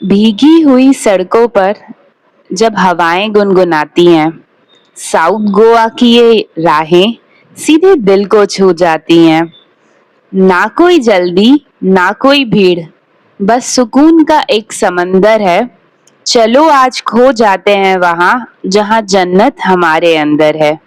भीगी हुई सड़कों पर जब हवाएं गुनगुनाती हैं, साउथ गोवा की ये राहें सीधे दिल को छू जाती हैं। ना कोई जल्दी, ना कोई भीड़, बस सुकून का एक समंदर है। चलो आज खो जाते हैं वहां जहां जन्नत हमारे अंदर है।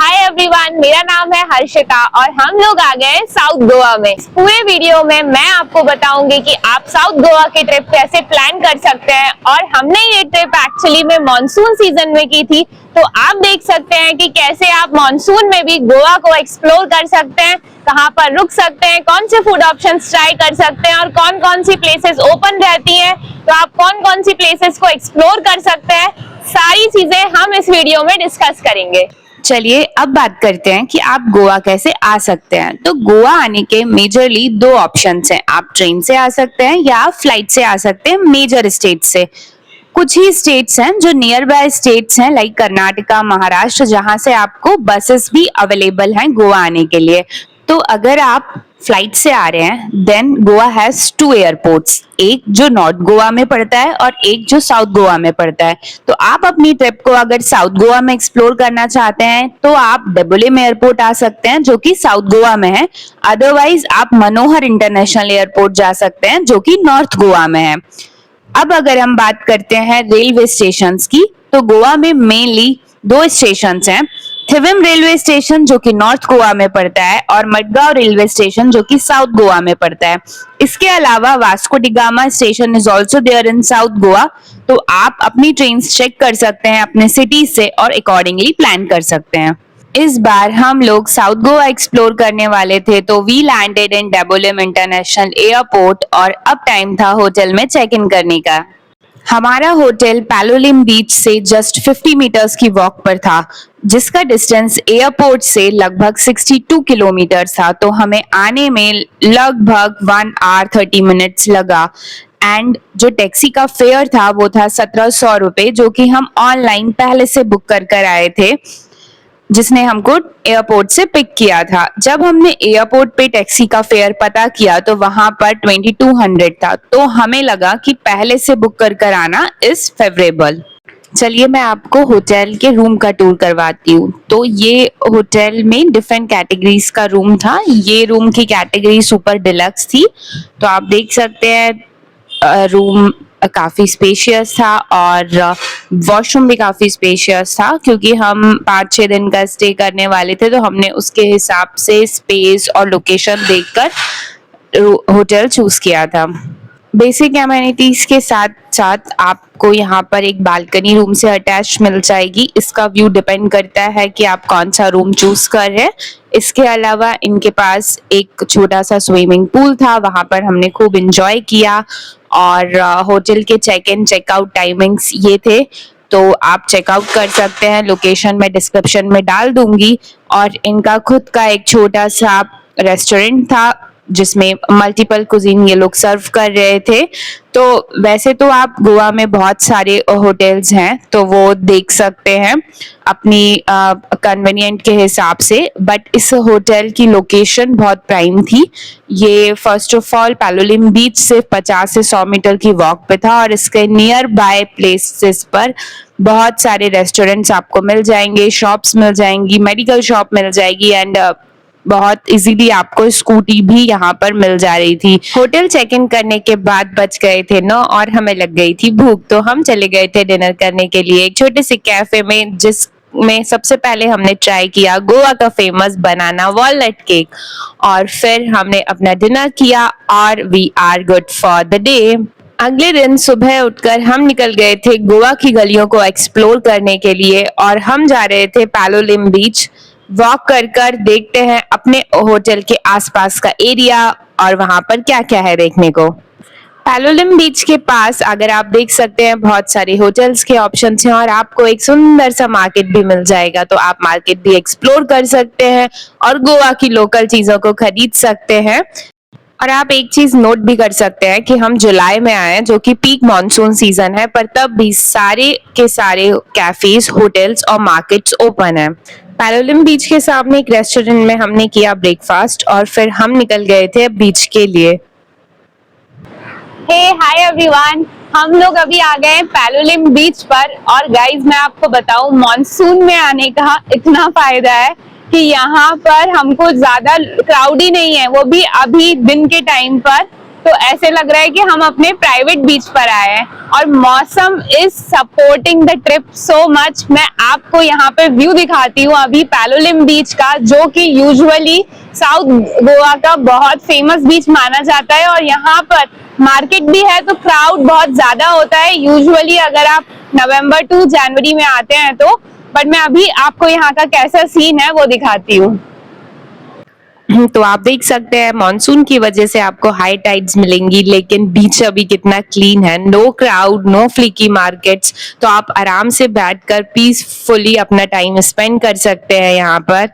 हाय एवरीवन, मेरा नाम है हर्षिता और हम लोग आ गए साउथ गोवा में। पूरे वीडियो में मैं आपको बताऊंगी कि आप साउथ गोवा की ट्रिप कैसे प्लान कर सकते हैं। और हमने ये ट्रिप एक्चुअली में मॉनसून सीजन में की थी, तो आप देख सकते हैं कि कैसे आप मॉनसून में भी गोवा को एक्सप्लोर कर सकते हैं, कहाँ पर रुक सकते हैं, कौन से फूड ऑप्शंस ट्राई कर सकते हैं और कौन कौन सी प्लेसेस ओपन रहती हैं, तो आप कौन कौन सी प्लेसेस को एक्सप्लोर कर सकते हैं। सारी चीजें हम इस वीडियो में डिस्कस करेंगे। चलिए अब बात करते हैं कि आप गोवा कैसे आ सकते हैं। तो गोवा आने के मेजरली दो ऑप्शंस हैं। आप ट्रेन से आ सकते हैं या आप फ्लाइट से आ सकते हैं मेजर स्टेट से। कुछ ही स्टेट्स हैं जो नियर बाय स्टेट्स हैं, लाइक कर्नाटका, महाराष्ट्र, जहां से आपको बसेस भी अवेलेबल हैं गोवा आने के लिए। तो अगर आप फ्लाइट से आ रहे हैं, then Goa has two airports, एक जो नॉर्थ गोवा में पड़ता है और एक जो साउथ गोवा में पड़ता है। तो आप अपनी ट्रिप को अगर साउथ गोवा में एक्सप्लोर करना चाहते हैं तो आप डेबोलिम एयरपोर्ट आ सकते हैं जो कि साउथ गोवा में है। अदरवाइज आप मनोहर इंटरनेशनल एयरपोर्ट जा सकते हैं जो कि नॉर्थ गोवा में है। अब अगर हम बात करते हैं रेलवे स्टेशंस की, तो गोवा में मेनली दो स्टेशंस हैं। थिविम रेलवे स्टेशन जो कि नॉर्थ गोवा में पड़ता है और मडगांव रेलवे स्टेशन जो कि साउथ गोवा में पड़ता है। इसके अलावा Vasco da Gama station is also there in south Goa. तो आप अपनी ट्रेन चेक कर सकते हैं अपने सिटी से और अकॉर्डिंगली प्लान कर सकते हैं। इस बार हम लोग साउथ गोवा एक्सप्लोर करने वाले थे, तो we landed in Dabolim international airport और अब टाइम था होटल में चेक इन करने का। हमारा होटल पैलोलिम बीच से जस्ट 50 मीटर्स की वॉक पर था, जिसका डिस्टेंस एयरपोर्ट से लगभग 62 किलोमीटर था। तो हमें आने में लगभग 1 आवर 30 मिनट्स लगा। एंड जो टैक्सी का फेयर था वो था 1700 रुपए, जो कि हम ऑनलाइन पहले से बुक कर आए थे, जिसने हमको एयरपोर्ट से पिक किया था। जब हमने एयरपोर्ट पे टैक्सी का फेयर पता किया तो वहां पर 2200 था। तो हमें लगा कि पहले से बुक कर आना इज फेवरेबल। चलिए मैं आपको होटल के रूम का टूर करवाती हूँ। तो ये होटल में डिफरेंट कैटेगरीज का रूम था। ये रूम की कैटेगरी सुपर डिलक्स थी। तो आप देख सकते हैं रूम काफी स्पेशियस था और वॉशरूम भी काफी स्पेशियस था, क्योंकि हम 5-6 दिन का स्टे करने वाले थे। तो हमने उसके हिसाब से स्पेस और लोकेशन देखकर होटल चूज किया था। बेसिक एमेनिटीज के साथ साथ आपको यहाँ पर एक बालकनी रूम से अटैच मिल जाएगी। इसका व्यू डिपेंड करता है कि आप कौन सा रूम चूज कर रहे हैं। इसके अलावा इनके पास एक छोटा सा स्विमिंग पूल था, वहां पर हमने खूब एंजॉय किया। और होटल के चेक इन चेकआउट टाइमिंग्स ये थे, तो आप चेकआउट कर सकते हैं। लोकेशन मैं डिस्क्रिप्शन में डाल दूंगी। और इनका खुद का एक छोटा सा रेस्टोरेंट था जिसमें मल्टीपल कुजीन ये लोग सर्व कर रहे थे। तो वैसे तो आप गोवा में बहुत सारे होटल्स हैं, तो वो देख सकते हैं अपनी कन्वीनियंट के हिसाब से, बट इस होटल की लोकेशन बहुत प्राइम थी। ये फर्स्ट ऑफ ऑल पैलोलिम बीच से 50 से 100 मीटर की वॉक पे था और इसके नियर बाय प्लेसेस पर बहुत सारे रेस्टोरेंट्स आपको मिल जाएंगे, शॉप्स मिल जाएंगी, मेडिकल शॉप मिल जाएगी एंड बहुत इजीली आपको स्कूटी भी यहाँ पर मिल जा रही थी। होटल चेक इन करने के बाद बज गए थे 9 और हमें लग गई थी भूख। तो हम चले गए थे डिनर करने के लिए एक छोटे से कैफे में, जिसमें सबसे पहले हमने ट्राई किया गोवा का फेमस बनाना वॉलनट केक और फिर हमने अपना डिनर किया और we are good for the day. अगले दिन सुबह उठकर हम निकल गए थे गोवा की गलियों को एक्सप्लोर करने के लिए और हम जा रहे थे पैलोलिम बीच। वॉक कर देखते हैं अपने होटल के आसपास का एरिया और वहां पर क्या क्या है देखने को। पैलोलिम बीच के पास अगर आप देख सकते हैं बहुत सारे होटल्स के ऑप्शंस हैं और आपको एक सुंदर सा मार्केट भी मिल जाएगा, तो आप मार्केट भी एक्सप्लोर कर सकते हैं और गोवा की लोकल चीजों को खरीद सकते हैं। और आप एक चीज नोट भी कर सकते हैं कि हम जुलाई में आए हैं, जो कि पीक मॉनसून सीजन है, पर तब भी सारे के सारे कैफेज, होटल्स और मार्केट्स ओपन है। पैलोलिम बीच के सामने एक रेस्टोरेंट में हमने किया ब्रेकफास्ट और फिर हम निकल गए थे बीच के लिए। हे हाय एवरीवन, हम लोग अभी आ गए हैं पैलोलिम बीच पर। और गाइज मैं आपको बताऊं, मॉनसून में आने का इतना फायदा है कि यहाँ पर हमको ज्यादा क्राउडी नहीं है, वो भी अभी दिन के टाइम पर। तो ऐसे लग रहा है कि हम अपने प्राइवेट बीच पर आए हैं और मौसम is supporting the trip so much. मैं आपको यहाँ पे व्यू दिखाती हूँ अभी पैलोलिम बीच का, जो कि यूजुअली साउथ गोवा का बहुत फेमस बीच माना जाता है। और यहाँ पर मार्केट भी है, तो क्राउड बहुत ज्यादा होता है यूजुअली अगर आप नवंबर टू जनवरी में आते हैं तो। बट मैं अभी आपको यहाँ का कैसा सीन है वो दिखाती हूँ। तो आप देख सकते हैं मॉनसून की वजह से आपको हाई टाइड्स मिलेंगी, लेकिन बीच अभी कितना क्लीन है, नो क्राउड, नो फ्लीकी मार्केट्स, तो आप आराम से बैठकर पीसफुली अपना टाइम स्पेंड कर सकते हैं यहाँ पर।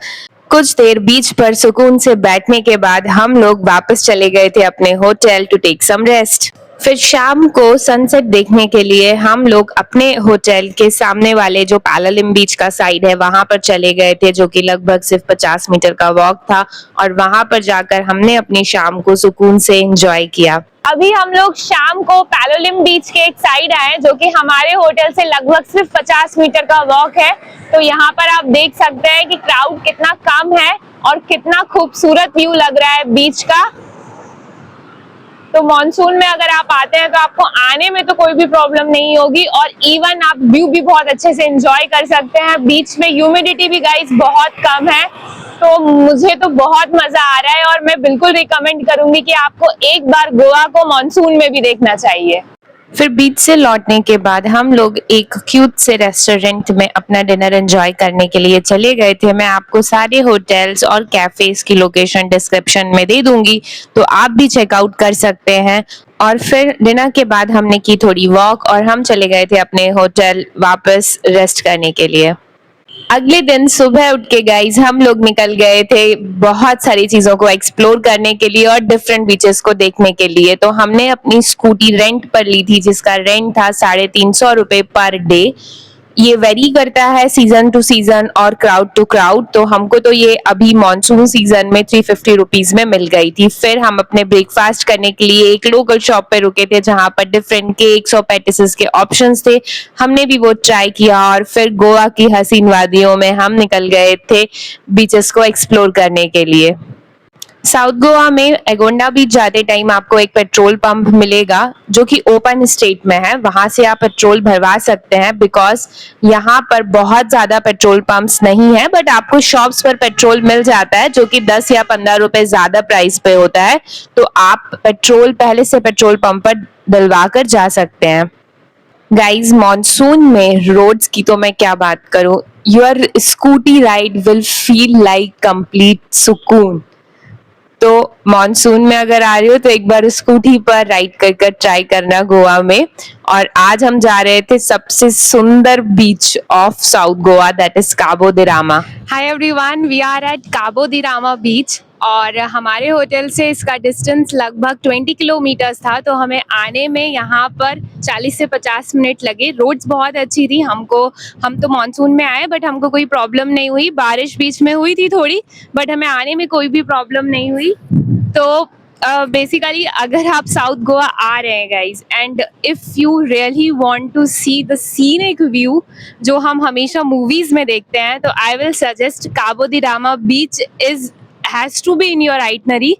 कुछ देर बीच पर सुकून से बैठने के बाद हम लोग वापस चले गए थे अपने hotel to take some rest. फिर शाम को सनसेट देखने के लिए हम लोग अपने होटल के सामने वाले जो पैलोलिम बीच का साइड है वहां पर चले गए थे, जो कि लगभग सिर्फ 50 मीटर का वॉक था। और वहां पर जाकर हमने अपनी शाम को सुकून से एंजॉय किया। अभी हम लोग शाम को पैलोलिम बीच के एक साइड आए, जो कि हमारे होटल से लगभग सिर्फ 50 मीटर का वॉक है। तो यहाँ पर आप देख सकते हैं कि क्राउड कितना कम है और कितना खूबसूरत व्यू लग रहा है बीच का। तो मॉनसून में अगर आप आते हैं तो आपको आने में तो कोई भी प्रॉब्लम नहीं होगी, और इवन आप व्यू भी बहुत अच्छे से एंजॉय कर सकते हैं। बीच में ह्यूमिडिटी भी गाइस बहुत कम है, तो मुझे तो बहुत मजा आ रहा है और मैं बिल्कुल रिकमेंड करूंगी कि आपको एक बार गोवा को मॉनसून में भी देखना चाहिए। फिर बीच से लौटने के बाद हम लोग एक क्यूट से रेस्टोरेंट में अपना डिनर एंजॉय करने के लिए चले गए थे। मैं आपको सारे होटल्स और कैफेज की लोकेशन डिस्क्रिप्शन में दे दूंगी, तो आप भी चेकआउट कर सकते हैं। और फिर डिनर के बाद हमने की थोड़ी वॉक और हम चले गए थे अपने होटल वापस रेस्ट करने के लिए। अगले दिन सुबह उठ के गाइज हम लोग निकल गए थे बहुत सारी चीजों को एक्सप्लोर करने के लिए और डिफरेंट बीचेस को देखने के लिए। तो हमने अपनी स्कूटी रेंट पर ली थी, जिसका रेंट था 350 रुपए पर डे। ये वेरी करता है सीजन टू सीजन और क्राउड टू क्राउड। तो हमको तो ये अभी मॉनसून सीजन में 350 रुपीज में मिल गई थी। फिर हम अपने ब्रेकफास्ट करने के लिए एक लोकल शॉप पे रुके थे, जहां पर डिफरेंट केक्स और पैटिसेस के ऑप्शंस थे। हमने भी वो ट्राई किया और फिर गोवा की हसीन वादियों में हम निकल गए थे बीचेस को एक्सप्लोर करने के लिए। साउथ गोवा में एगोंडा बीच जाते टाइम आपको एक पेट्रोल पंप मिलेगा, जो कि ओपन स्टेट में है। वहां से आप पेट्रोल भरवा सकते हैं, बिकॉज यहाँ पर बहुत ज्यादा पेट्रोल पंप्स नहीं है, बट आपको शॉप्स पर पेट्रोल मिल जाता है, जो कि 10 या 15 रुपए ज्यादा प्राइस पे होता है। तो आप पेट्रोल पहले से पेट्रोल पंप पर डलवा कर जा सकते हैं। गाइज, मॉनसून में रोड्स की तो मैं क्या बात करूं, your scooty ride will feel like complete सुकून। तो मॉनसून में अगर आ रही हो तो एक बार स्कूटी पर राइड कर ट्राई करना गोवा में। और आज हम जा रहे थे सबसे सुंदर beach of south Goa, that is Cabo de Rama. Hi everyone, we are at Cabo de Rama बीच और हमारे होटल से इसका डिस्टेंस लगभग 20 किलोमीटर्स था। तो हमें आने में यहाँ पर 40 से 50 मिनट लगे। रोड्स बहुत अच्छी थी। हम तो मॉनसून में आए, बट हमको कोई प्रॉब्लम नहीं हुई। बारिश बीच में हुई थी थोड़ी, बट हमें आने में कोई भी प्रॉब्लम नहीं हुई। तो बेसिकली अगर आप साउथ गोवा आ रहे हैं guys, and if you really want to see the scenic view जो हम हमेशा मूवीज में देखते हैं, तो I will suggest Cabo de Rama beach has to be in your itinerary.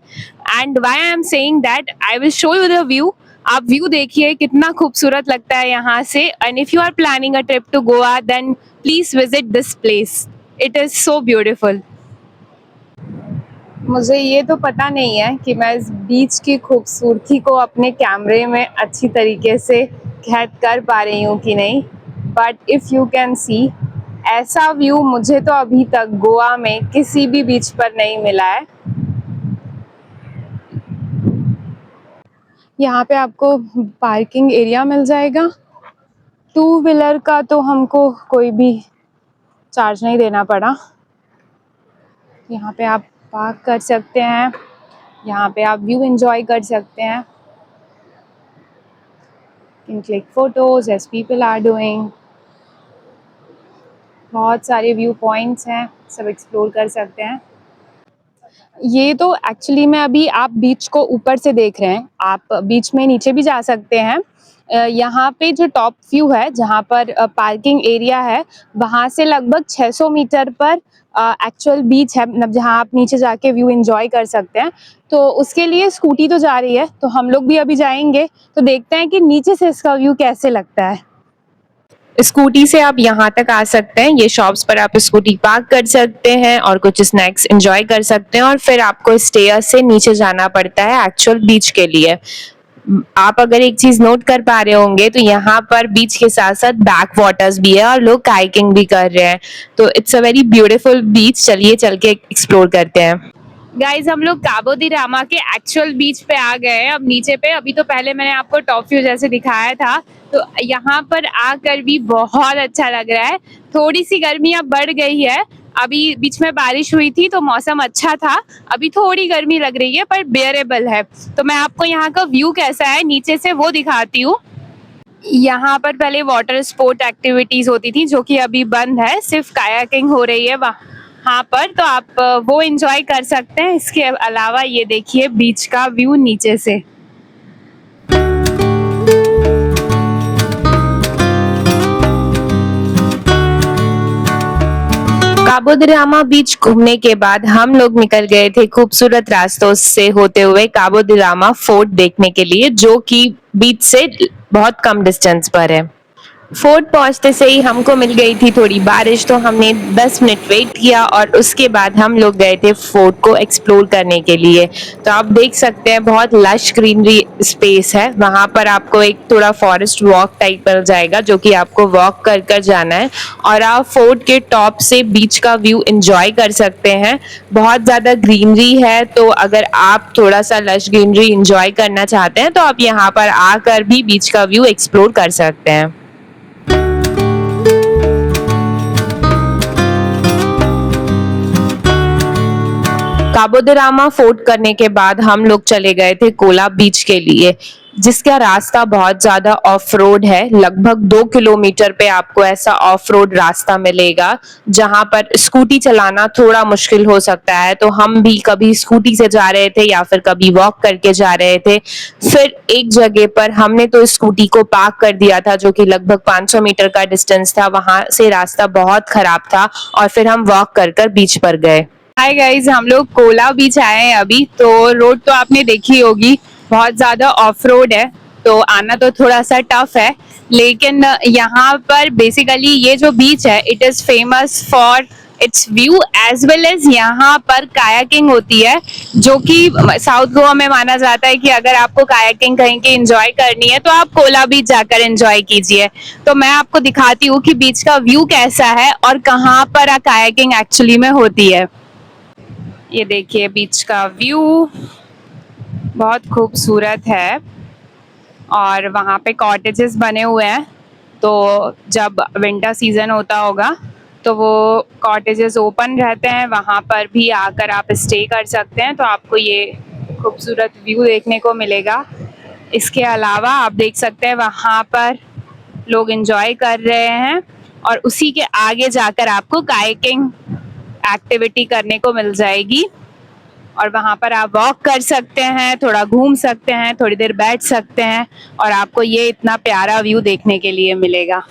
And why I am saying that, I will show you the view. आप view देखिए कितना खूबसूरत लगता है यहाँ से। And if you are planning a trip to Goa, then please visit this place, it is so beautiful. मुझे ये तो पता नहीं है कि मैं इस बीच की खूबसूरती को अपने कैमरे में अच्छी तरीके से कैद कर पा रही हूँ कि नहीं, but if you can see, ऐसा व्यू मुझे तो अभी तक गोवा में किसी भी बीच पर नहीं मिला है। यहाँ पे आपको पार्किंग एरिया मिल जाएगा। 2 व्हीलर का तो हमको कोई भी चार्ज नहीं देना पड़ा। यहाँ पे आप पार्क कर सकते हैं, यहाँ पे आप व्यू एंजॉय कर सकते हैं। Can click photos as people are doing. बहुत सारे व्यू पॉइंट्स हैं, सब एक्सप्लोर कर सकते हैं। ये तो एक्चुअली में अभी आप बीच को ऊपर से देख रहे हैं, आप बीच में नीचे भी जा सकते हैं। यहाँ पे जो टॉप व्यू है जहाँ पर पार्किंग एरिया है, वहाँ से लगभग 600 मीटर पर एक्चुअल बीच है, मतलब जहाँ आप नीचे जाके व्यू एंजॉय कर सकते हैं। तो उसके लिए स्कूटी तो जा रही है, तो हम लोग भी अभी जाएंगे, तो देखते हैं कि नीचे से इसका व्यू कैसे लगता है। स्कूटी से आप यहाँ तक आ सकते हैं, ये शॉप्स पर आप स्कूटी पार्क कर सकते हैं और कुछ स्नैक्स एंजॉय कर सकते हैं, और फिर आपको स्टेयर से नीचे जाना पड़ता है एक्चुअल बीच के लिए। आप अगर एक चीज नोट कर पा रहे होंगे तो यहाँ पर बीच के साथ साथ बैक वाटर्स भी है और लोग काइकिंग भी कर रहे हैं, तो इट्स अ वेरी ब्यूटीफुल बीच। चलिए चल के एक्सप्लोर करते हैं। गाइज, हम लोग काबो दी रामा के एक्चुअल बीच पे आ गए हैं अब नीचे पे। अभी तो पहले मैंने आपको टॉप व्यू जैसे दिखाया था, तो यहाँ पर आकर भी बहुत अच्छा लग रहा है। थोड़ी सी गर्मी अब बढ़ गई है, अभी बीच में बारिश हुई थी तो मौसम अच्छा था, अभी थोड़ी गर्मी लग रही है पर बेयरेबल है। तो मैं आपको यहाँ का व्यू कैसा है नीचे से वो दिखाती हूँ। यहाँ पर पहले वाटर स्पोर्ट एक्टिविटीज होती थी जो कि अभी बंद है, सिर्फ कायाकिंग हो रही है वहाँ पर, तो आप वो एंजॉय कर सकते हैं। इसके अलावा ये देखिए बीच का व्यू नीचे से। काबो दी रामा बीच घूमने के बाद हम लोग निकल गए थे खूबसूरत रास्तों से होते हुए काबो दी रामा फोर्ट देखने के लिए, जो कि बीच से बहुत कम डिस्टेंस पर है। फोर्ट पहुंचते से ही हमको मिल गई थी थोड़ी बारिश, तो हमने 10 मिनट वेट किया और उसके बाद हम लोग गए थे फोर्ट को एक्सप्लोर करने के लिए। तो आप देख सकते हैं बहुत लश ग्रीनरी स्पेस है, वहां पर आपको एक थोड़ा फॉरेस्ट वॉक टाइप मिल जाएगा जो कि आपको वॉक कर कर जाना है, और आप फोर्ट के टॉप से बीच का व्यू एंजॉय कर सकते हैं। बहुत ज़्यादा ग्रीनरी है, तो अगर आप थोड़ा सा लश ग्रीनरी एंजॉय करना चाहते हैं तो आप यहाँ पर आकर भी बीच का व्यू एक्सप्लोर कर सकते हैं। काबो दी रामा फोर्ट करने के बाद हम लोग चले गए थे कोला बीच के लिए, जिसका रास्ता बहुत ज्यादा ऑफ रोड है। लगभग 2 किलोमीटर पे आपको ऐसा ऑफ रोड रास्ता मिलेगा जहां पर स्कूटी चलाना थोड़ा मुश्किल हो सकता है, तो हम भी कभी स्कूटी से जा रहे थे या फिर कभी वॉक करके जा रहे थे। फिर एक जगह पर हमने तो स्कूटी को पार्क कर दिया था जो कि लगभग 500 मीटर का डिस्टेंस था, वहां से रास्ता बहुत खराब था और फिर हम वॉक कर कर बीच पर गए। हाय गाइज, हम लोग कोला बीच आए हैं अभी। तो रोड तो आपने देखी होगी, बहुत ज़्यादा ऑफ रोड है, तो आना तो थोड़ा सा टफ है, लेकिन यहाँ पर बेसिकली ये जो बीच है it is famous for its view as well as यहाँ पर कायाकिंग होती है, जो कि साउथ गोवा में माना जाता है कि अगर आपको कायाकिंग कहीं की एंजॉय करनी है तो आप कोला बीच जाकर एंजॉय कीजिए। तो मैं आपको दिखाती हूँ कि बीच का व्यू कैसा है और कहाँ पर कायाकिंग एक्चुअली में होती है। ये देखिए बीच का व्यू बहुत खूबसूरत है, और वहाँ पे कॉटेजेस बने हुए हैं, तो जब विंटर सीजन होता होगा तो वो कॉटेजेस ओपन रहते हैं, वहाँ पर भी आकर आप स्टे कर सकते हैं, तो आपको ये खूबसूरत व्यू देखने को मिलेगा। इसके अलावा आप देख सकते हैं वहाँ पर लोग एंजॉय कर रहे हैं, और उसी के आगे जाकर आपको कायाकिंग एक्टिविटी करने को मिल जाएगी, और वहाँ पर आप वॉक कर सकते हैं, थोड़ा घूम सकते हैं, थोड़ी देर बैठ सकते हैं, और आपको ये इतना प्यारा व्यू देखने के लिए मिलेगा।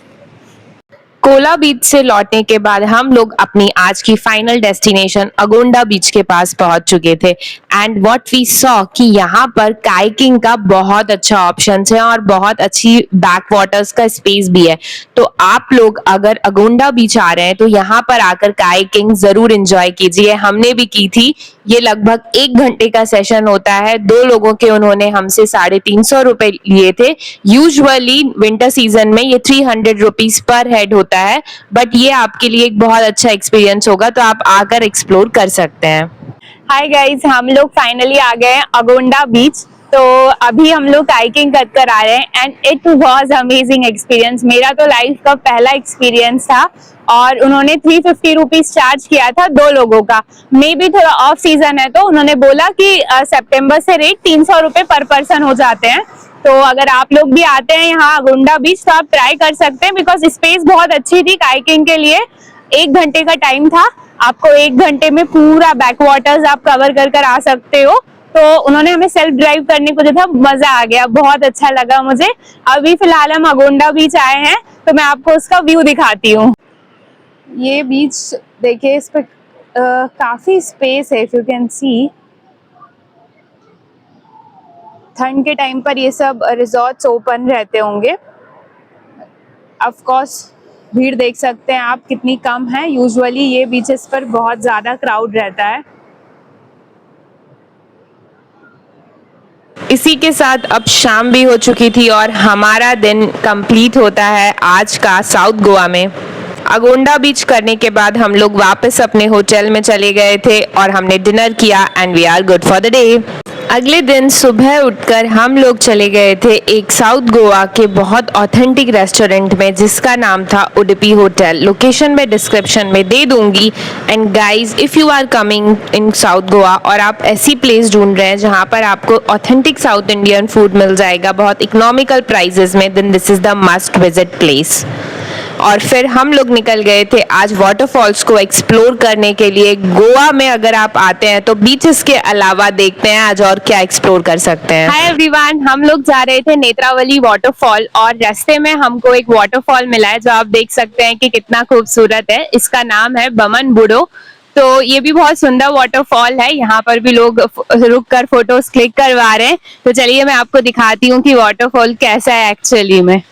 कोला बीच से लौटने के बाद हम लोग अपनी आज की फाइनल डेस्टिनेशन अगोंडा बीच के पास पहुंच चुके थे, एंड व्हाट वी सॉ कि यहाँ पर काइकिंग का बहुत अच्छा ऑप्शन है और बहुत अच्छी बैक वाटर्स का स्पेस भी है। तो आप लोग अगर अगोंडा बीच आ रहे हैं तो यहाँ पर आकर काइकिंग जरूर एंजॉय कीजिए। हमने भी की थी, ये लगभग 1 घंटे का सेशन होता है, 2 लोगों के उन्होंने हमसे 350 रुपए लिए थे। यूजुअली विंटर सीजन में ये 300 रुपीज पर हेड होता है, बट ये आपके लिए एक बहुत अच्छा एक्सपीरियंस होगा, तो आप आकर एक्सप्लोर कर सकते हैं। हाय गाइस, हम लोग फाइनली आ गए हैं अगोंडा बीच। तो अभी हम लोग हाइकिंग कर कर आ रहे हैं and it was amazing experience. मेरा तो लाइफ का पहला एक्सपीरियंस था और उन्होंने 350 रुपीज चार्ज किया था 2 लोगों का। मे भी थोड़ा ऑफ सीजन है तो उन्होंने बोला कि सितंबर से रेट 300 रुपए पर पर्सन हो जाते हैं। तो अगर आप लोग भी आते हैं यहाँ अगुंडा बीच तो आप ट्राई कर सकते हैं बिकॉज स्पेस बहुत अच्छी थी हाइकिंग के लिए। 1 घंटे का टाइम था, आपको 1 घंटे में पूरा बैक वाटर्स आप कवर कर कर आ सकते हो। तो उन्होंने हमें सेल्फ ड्राइव करने को दिया था, मजा आ गया, बहुत अच्छा लगा मुझे। अभी फिलहाल हम अगोंडा बीच आए हैं तो मैं आपको उसका व्यू दिखाती हूँ। ये बीच देखिए, इस पे काफी स्पेस है, इफ यू कैन सी। ठंड के टाइम पर ये सब रिजॉर्ट्स ओपन रहते होंगे। ऑफ कोर्स भीड़ देख सकते हैं आप कितनी कम है। यूजुअली ये बीचेस पर बहुत ज्यादा क्राउड रहता है। इसी के साथ अब शाम भी हो चुकी थी और हमारा दिन कंप्लीट होता है आज का साउथ गोवा में। अगोंडा बीच करने के बाद हम लोग वापस अपने होटल में चले गए थे और हमने डिनर किया and we are good for the day. अगले दिन सुबह उठकर हम लोग चले गए थे एक साउथ गोवा के बहुत ऑथेंटिक रेस्टोरेंट में जिसका नाम था उडुपी होटल। लोकेशन मैं डिस्क्रिप्शन में दे दूंगी। And guys, if you are coming in south Goa और आप ऐसी प्लेस ढूंढ रहे हैं जहां पर आपको ऑथेंटिक साउथ इंडियन फूड मिल जाएगा बहुत इकोनॉमिकल प्राइजेस में, then this is the must visit place. और फिर हम लोग निकल गए थे आज वाटरफॉल्स को एक्सप्लोर करने के लिए। गोवा में अगर आप आते हैं तो बीचेस के अलावा देखते हैं आज और क्या एक्सप्लोर कर सकते हैं। हाय एवरीवन, हम लोग जा रहे थे नेत्रावली वाटरफॉल और रास्ते में हमको एक वाटरफॉल मिला है जो आप देख सकते हैं कि कितना खूबसूरत है। इसका नाम है बमन बुडो। तो ये भी बहुत सुंदर वाटरफॉल है, यहाँ पर भी लोग रुक कर फोटोज क्लिक करवा रहे हैं। तो चलिए मैं आपको दिखाती हूँ कि वाटरफॉल कैसा है एक्चुअली में।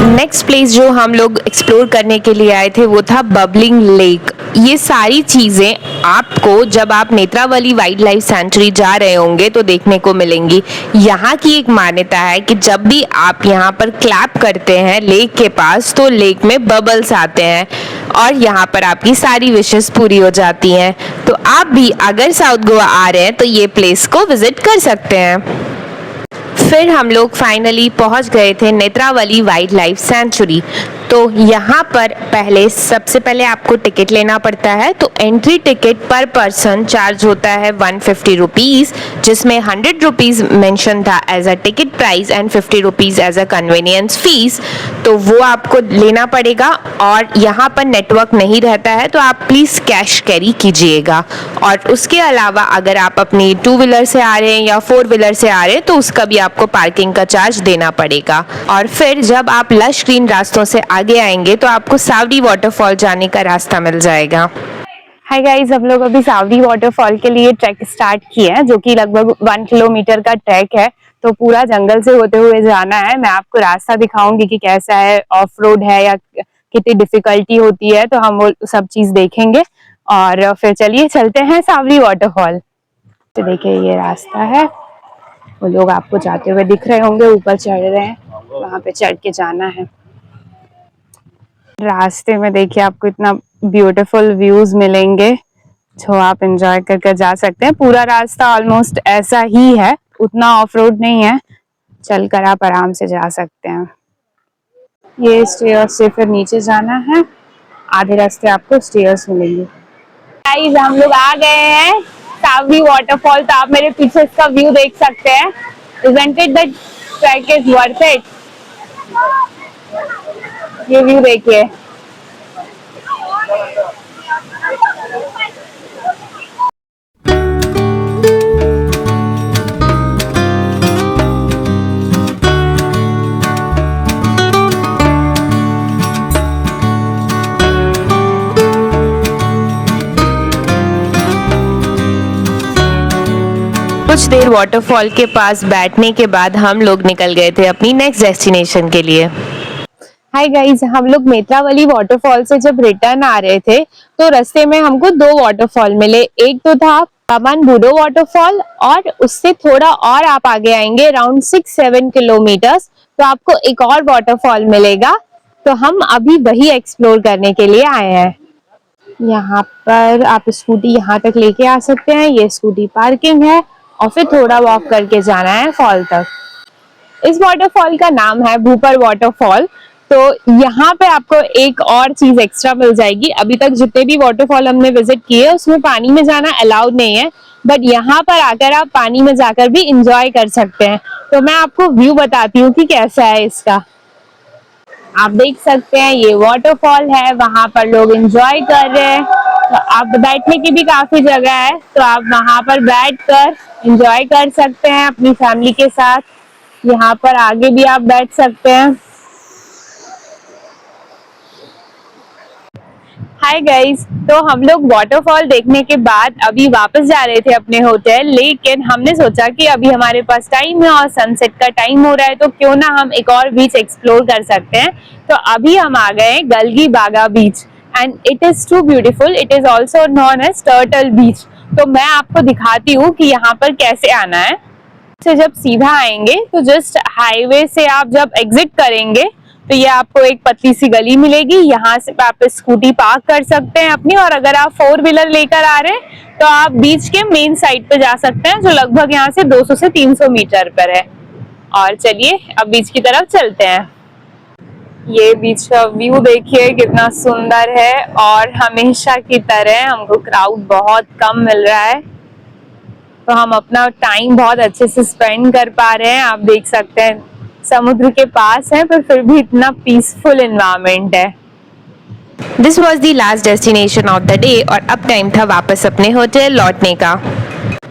नेक्स्ट प्लेस जो हम लोग एक्सप्लोर करने के लिए आए थे वो था बबलिंग लेक। ये सारी चीज़ें आपको जब आप नेत्रावली वाइल्ड लाइफ सेंचुरी जा रहे होंगे तो देखने को मिलेंगी। यहाँ की एक मान्यता है कि जब भी आप यहाँ पर क्लैप करते हैं लेक के पास तो लेक में बबल्स आते हैं और यहाँ पर आपकी सारी विशेस पूरी हो जाती हैं। तो आप भी अगर साउथ गोवा आ रहे हैं तो ये प्लेस को विजिट कर सकते हैं। फिर हम लोग फाइनली पहुंच गए थे नेत्रावली वाइल्ड लाइफ सेंचुरी। तो यहाँ पर सबसे पहले आपको टिकट लेना पड़ता है। तो entry ticket per person charge होता है 150 रुपीज़, जिसमें 100 रुपीज़ मेंशन था as a ticket price and 50 rupees as a convenience fee. तो वो आपको लेना पड़ेगा और यहाँ पर नेटवर्क नहीं रहता है तो आप प्लीज़ कैश कैरी कीजिएगा। और उसके अलावा अगर आप अपनी 2 व्हीलर से आ रहे हैं या 4 व्हीलर से आ रहे हैं तो उसका भी आपको पार्किंग का चार्ज देना पड़ेगा। और फिर जब आप लश ग्रीन रास्तों से आगे आएंगे तो आपको सावड़ी वाटरफॉल जाने का रास्ता मिल जाएगा। हाय गाइस, हम लोग अभी सावड़ी वाटरफॉल के लिए ट्रैक स्टार्ट किए हैं जो कि लगभग 1 किलोमीटर का ट्रैक है। तो पूरा जंगल से होते हुए जाना है। मैं आपको रास्ता दिखाऊंगी कि कैसा है, ऑफ रोड है या कितनी डिफिकल्टी होती है, तो हम वो सब चीज देखेंगे। और फिर चलिए चलते हैं सावड़ी वाटरफॉल। तो देखिए ये रास्ता है, वो लोग आपको जाते हुए दिख रहे होंगे, ऊपर चढ़ रहे हैं, वहां पे चढ़ के जाना है। रास्ते में देखिए आपको इतना ब्यूटीफुल व्यूज मिलेंगे जो आप एंजॉय करके जा सकते हैं। पूरा रास्ता ऑलमोस्ट ऐसा ही है, उतना ऑफ रोड नहीं है, चलकर आप आराम से जा सकते हैं। ये स्टेयर्स से फिर नीचे जाना है, आधे रास्ते आपको स्टेयर्स मिलेंगे। गाइस, हम लोग आ गए हैं सावड़ी वाटरफॉल। तो आप मेरे पीछे इसका व्यू देख सकते हैं। Isn't it the trek is worth it? ये व्यू देखिए। कुछ देर वाटरफॉल के पास बैठने के बाद हम लोग निकल गए थे अपनी नेक्स्ट डेस्टिनेशन के लिए। हाय गाइस, हम लोग नेत्रावली वाटरफॉल से जब रिटर्न आ रहे थे तो रास्ते में हमको दो वाटरफॉल मिले। एक तो था पवन बूडो वाटरफॉल और उससे थोड़ा और आप आगे आएंगे अराउंड 6-7 किलोमीटर्स तो आपको एक और वाटरफॉल मिलेगा। तो हम अभी वही एक्सप्लोर करने के लिए आए हैं। यहाँ पर आप स्कूटी यहाँ तक लेके आ सकते हैं, ये स्कूटी पार्किंग है और फिर थोड़ा वॉक करके जाना है फॉल तक। इस वाटरफॉल का नाम है भूपर वाटरफॉल। तो यहाँ पे आपको एक और चीज एक्स्ट्रा मिल जाएगी। अभी तक जितने भी वाटरफॉल हमने विजिट किए उसमें पानी में जाना अलाउड नहीं है, बट यहाँ पर आकर आप पानी में जाकर भी इंजॉय कर सकते हैं। तो मैं आपको व्यू बताती हूँ कि कैसा है इसका। आप देख सकते हैं ये वाटरफॉल है, वहां पर लोग एंजॉय कर रहे हैं। तो आप बैठने की भी काफी जगह है, तो आप वहां पर बैठकर एंजॉय कर सकते हैं अपनी फैमिली के साथ। यहाँ पर आगे भी आप बैठ सकते हैं। हाय गाइस, तो हम लोग वाटरफॉल देखने के बाद अभी वापस जा रहे थे अपने होटल, लेकिन हमने सोचा कि अभी हमारे पास टाइम है और सनसेट का टाइम हो रहा है तो क्यों ना हम एक और बीच एक्सप्लोर कर सकते हैं। तो अभी हम आ गए Galgibaga beach and it is too beautiful. It is also known as turtle beach. तो मैं आपको दिखाती हूँ कि यहाँ पर कैसे आना है। से जब सीधा आएंगे तो जस्ट हाईवे से आप जब एग्जिट करेंगे तो ये आपको एक पतली सी गली मिलेगी। यहाँ से आप स्कूटी पार्क कर सकते हैं अपनी, और अगर आप 4 व्हीलर लेकर आ रहे हैं तो आप बीच के मेन साइड पे जा सकते हैं, जो लगभग यहाँ से 200 से 300 मीटर पर है। और चलिए अब बीच की तरफ चलते हैं। ये बीच का व्यू देखिए कितना सुंदर है, और हमेशा की तरह हमको क्राउड बहुत कम मिल रहा है, तो हम अपना टाइम बहुत अच्छे से स्पेंड कर पा रहे हैं। आप देख सकते हैं समुद्र के पास है पर फिर भी इतना पीसफुल एनवायरनमेंट है। This was the last destination of the day और अब टाइम था वापस अपने होटल लौटने का।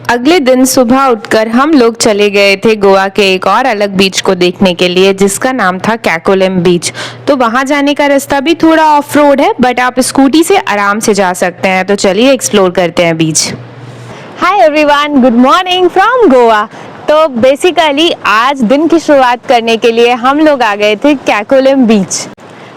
अगले दिन सुबह उठकर हम लोग चले गए थे गोवा के एक और अलग बीच को देखने के लिए, जिसका नाम था कैकोलम बीच। तो वहां जाने का रास्ता भी थोड़ा ऑफ रोड है, बट आप स्कूटी से आराम से जा सकते हैं। तो चलिए एक्सप्लोर करते हैं beach. Hi everyone, good morning from Goa. तो बेसिकली आज दिन की शुरुआत करने के लिए हम लोग आ गए थे कैकोलम बीच।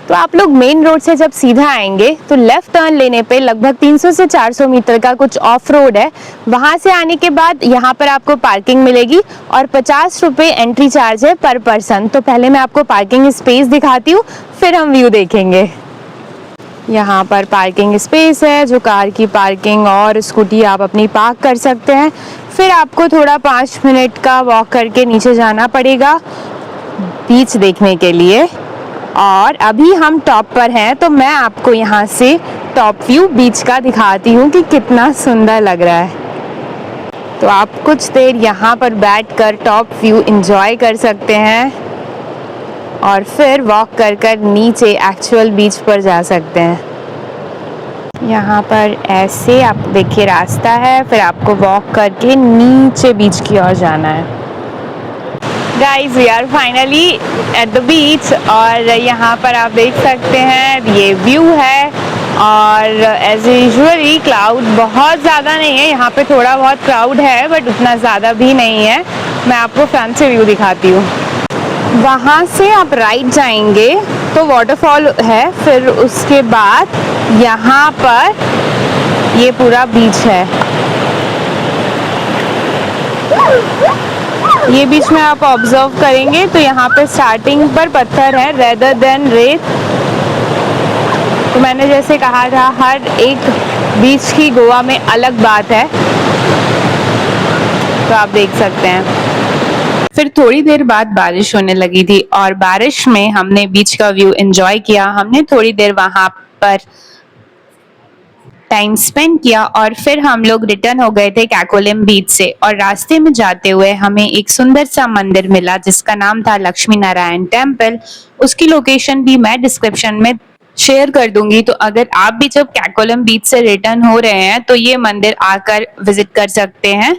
तो आप लोग मेन रोड से जब सीधा आएंगे तो लेफ्ट टर्न लेने पे लगभग 300 से 400 मीटर का कुछ ऑफ रोड है। वहां से आने के बाद यहाँ पर आपको पार्किंग मिलेगी और 50 रुपये एंट्री चार्ज है पर पर्सन। तो पहले मैं आपको पार्किंग स्पेस दिखाती हूँ, फिर हम व्यू देखेंगे। यहाँ पर पार्किंग स्पेस है, जो कार की पार्किंग और स्कूटी आप अपनी पार्क कर सकते हैं। फिर आपको थोड़ा 5 मिनट का वॉक करके नीचे जाना पड़ेगा बीच देखने के लिए। और अभी हम टॉप पर हैं, तो मैं आपको यहाँ से टॉप व्यू बीच का दिखाती हूँ कि कितना सुंदर लग रहा है। तो आप कुछ देर यहाँ पर बैठकर टॉप व्यू एंजॉय कर सकते हैं और फिर वॉक कर कर नीचे एक्चुअल बीच पर जा सकते हैं। यहाँ पर ऐसे आप देखिए रास्ता है, फिर आपको वॉक करके नीचे बीच की ओर जाना है। Guys, we are finally at the beach और यहाँ पर आप देख सकते हैं ये व्यू है। और एज यूजुअली क्लाउड बहुत ज़्यादा नहीं है, यहाँ पे थोड़ा बहुत क्राउड है बट उतना ज़्यादा भी नहीं है। मैं आपको फ्रंट से व्यू दिखाती हूँ। वहाँ से आप राइट जाएंगे तो वाटरफॉल है, फिर उसके बाद यहाँ पर ये पूरा बीच है। ये बीच में आप ऑब्जर्व करेंगे तो यहाँ पे स्टार्टिंग पर पत्थर है रेदर देन रेत। तो मैंने जैसे कहा था हर एक बीच की गोवा में अलग बात है, तो आप देख सकते हैं। फिर थोड़ी देर बाद बारिश होने लगी थी और बारिश में हमने बीच का व्यू एंजॉय किया। हमने थोड़ी देर वहां पर टाइम स्पेंड किया और फिर हम लोग रिटर्न हो गए थे कैकोलम बीच से। और रास्ते में जाते हुए हमें एक सुंदर सा मंदिर मिला जिसका नाम था लक्ष्मी नारायण टेम्पल। उसकी लोकेशन भी मैं डिस्क्रिप्शन में शेयर कर दूंगी। तो अगर आप भी जब कैकोलम बीच से रिटर्न हो रहे हैं तो ये मंदिर आकर विजिट कर सकते हैं।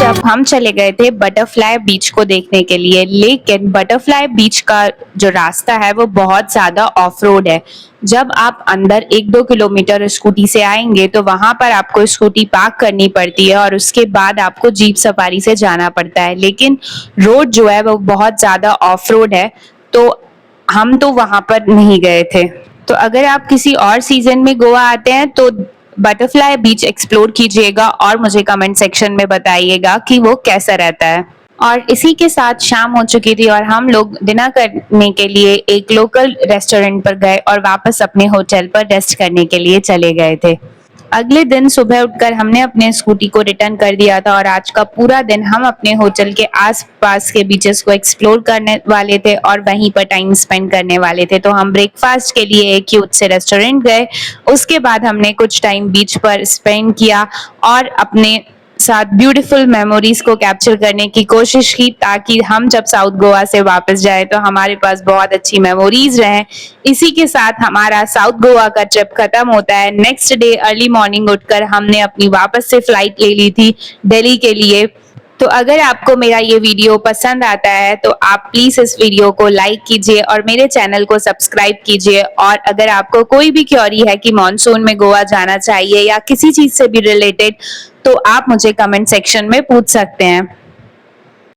तब हम चले गए थे बटरफ्लाई बीच को देखने के लिए, लेकिन बटरफ्लाई बीच का जो रास्ता है वो बहुत ज्यादा ऑफ रोड है। जब आप अंदर 1-2 किलोमीटर स्कूटी से आएंगे तो वहां पर आपको स्कूटी पार्क करनी पड़ती है और उसके बाद आपको जीप सफारी से जाना पड़ता है, लेकिन रोड जो है वो बहुत ज्यादा ऑफ रोड है, तो हम तो वहां पर नहीं गए थे। तो अगर आप किसी और सीजन में गोवा आते हैं तो बटरफ्लाई बीच एक्सप्लोर कीजिएगा और मुझे कमेंट सेक्शन में बताइएगा कि वो कैसा रहता है। और इसी के साथ शाम हो चुकी थी और हम लोग डिनर करने के लिए एक लोकल रेस्टोरेंट पर गए और वापस अपने होटल पर रेस्ट करने के लिए चले गए थे। अगले दिन सुबह उठकर हमने अपने स्कूटी को रिटर्न कर दिया था और आज का पूरा दिन हम अपने होटल के आसपास के बीचेस को एक्सप्लोर करने वाले थे और वहीं पर टाइम स्पेंड करने वाले थे। तो हम ब्रेकफास्ट के लिए एक क्यूट से रेस्टोरेंट गए, उसके बाद हमने कुछ टाइम बीच पर स्पेंड किया और अपने साथ ब्यूटीफुल मेमोरीज को कैप्चर करने की कोशिश की, ताकि हम जब साउथ गोवा से वापस जाए तो हमारे पास बहुत अच्छी मेमोरीज रहें। इसी के साथ हमारा साउथ गोवा का ट्रिप खत्म होता है। नेक्स्ट डे अर्ली मॉर्निंग उठकर हमने अपनी वापस से फ्लाइट ले ली थी दिल्ली के लिए। तो अगर आपको मेरा ये वीडियो पसंद आता है तो आप प्लीज इस वीडियो को लाइक कीजिए और मेरे चैनल को सब्सक्राइब कीजिए। और अगर आपको कोई भी क्वेरी है कि मॉनसून में गोवा जाना चाहिए या किसी चीज से भी रिलेटेड, तो आप मुझे कमेंट सेक्शन में पूछ सकते हैं।